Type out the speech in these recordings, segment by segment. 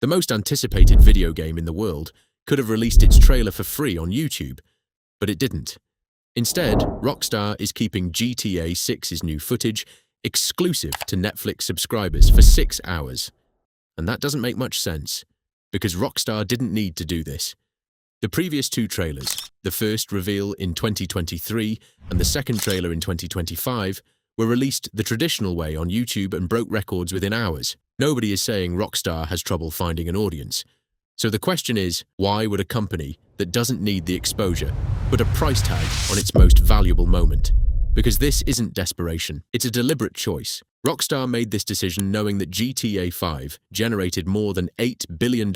The most anticipated video game in the world could have released its trailer for free on YouTube, but it didn't. Instead, Rockstar is keeping GTA 6's new footage exclusive to Netflix subscribers for 6 hours. And that doesn't make much sense, because Rockstar didn't need to do this. The previous two trailers, the first reveal in 2023 and the second trailer in 2025, were released the traditional way on YouTube and broke records within hours. Nobody is saying Rockstar has trouble finding an audience. So the question is, why would a company that doesn't need the exposure put a price tag on its most valuable moment? Because this isn't desperation, it's a deliberate choice. Rockstar made this decision knowing that GTA 5 generated more than $8 billion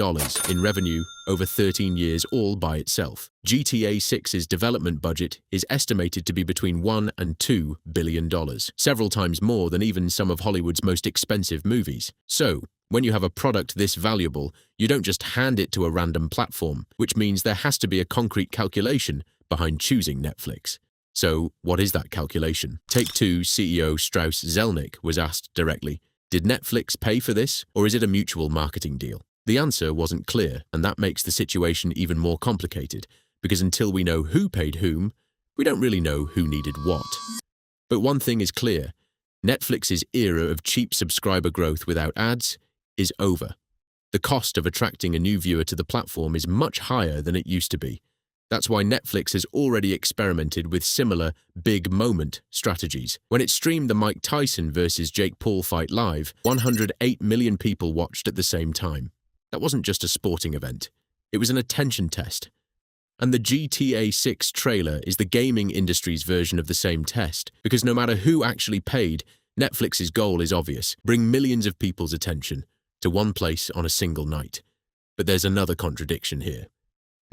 in revenue over 13 years all by itself. GTA 6's development budget is estimated to be between $1 and $2 billion, several times more than even some of Hollywood's most expensive movies. So, when you have a product this valuable, you don't just hand it to a random platform, which means there has to be a concrete calculation behind choosing Netflix. So, what is that calculation? Take-Two CEO Strauss Zelnick was asked directly, did Netflix pay for this, or is it a mutual marketing deal? The answer wasn't clear, and that makes the situation even more complicated, because until we know who paid whom, we don't really know who needed what. But one thing is clear, Netflix's era of cheap subscriber growth without ads is over. The cost of attracting a new viewer to the platform is much higher than it used to be. That's why Netflix has already experimented with similar big moment strategies. When it streamed the Mike Tyson versus Jake Paul fight live, 108 million people watched at the same time. That wasn't just a sporting event. It was an attention test. And the GTA 6 trailer is the gaming industry's version of the same test, because no matter who actually paid, Netflix's goal is obvious: bring millions of people's attention to one place on a single night. But there's another contradiction here.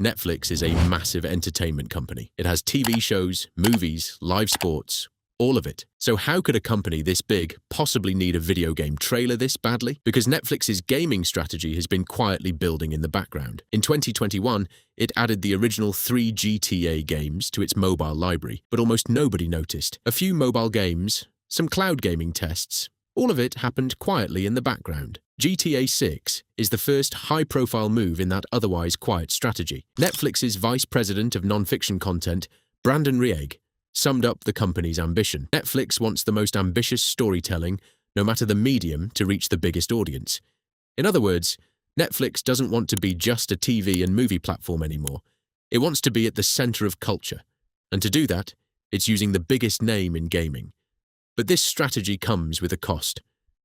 Netflix is a massive entertainment company. It has TV shows, movies, live sports, all of it. So how could a company this big possibly need a video game trailer this badly? Because Netflix's gaming strategy has been quietly building in the background. In 2021, it added the original 3 GTA games to its mobile library, but almost nobody noticed. A few mobile games, some cloud gaming tests, all of it happened quietly in the background. GTA 6 is the first high-profile move in that otherwise quiet strategy. Netflix's vice president of non-fiction content, Brandon Rieg, summed up the company's ambition. Netflix wants the most ambitious storytelling, no matter the medium, to reach the biggest audience. In other words, Netflix doesn't want to be just a TV and movie platform anymore. It wants to be at the center of culture. And to do that, it's using the biggest name in gaming. But this strategy comes with a cost.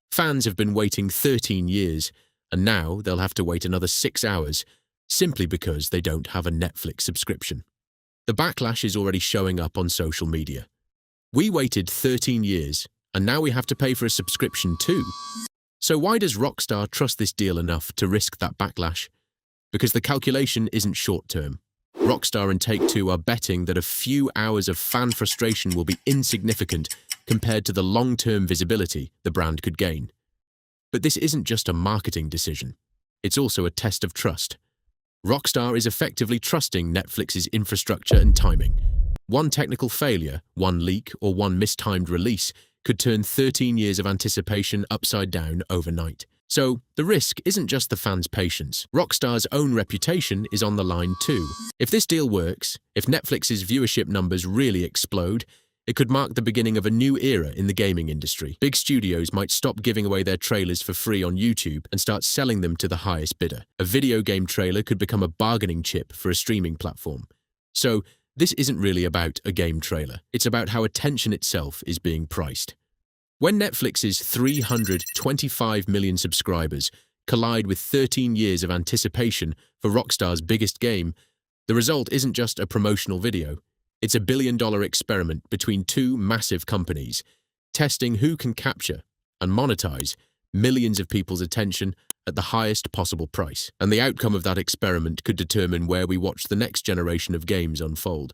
Fans have been waiting 13 years, and now they'll have to wait another 6 hours, simply because they don't have a Netflix subscription. The backlash is already showing up on social media. We waited 13 years, and now we have to pay for a subscription too. So why does Rockstar trust this deal enough to risk that backlash? Because the calculation isn't short-term. Rockstar and Take-Two are betting that a few hours of fan frustration will be insignificant compared to the long-term visibility the brand could gain. But this isn't just a marketing decision. It's also a test of trust. Rockstar is effectively trusting Netflix's infrastructure and timing. One technical failure, one leak, or one mistimed release could turn 13 years of anticipation upside down overnight. So, the risk isn't just the fans' patience. Rockstar's own reputation is on the line too. If this deal works, if Netflix's viewership numbers really explode, it could mark the beginning of a new era in the gaming industry. Big studios might stop giving away their trailers for free on YouTube and start selling them to the highest bidder. A video game trailer could become a bargaining chip for a streaming platform. So, this isn't really about a game trailer. It's about how attention itself is being priced. When Netflix's 325 million subscribers collide with 13 years of anticipation for Rockstar's biggest game, the result isn't just a promotional video. It's a billion-dollar experiment between two massive companies, testing who can capture and monetize millions of people's attention at the highest possible price. And the outcome of that experiment could determine where we watch the next generation of games unfold.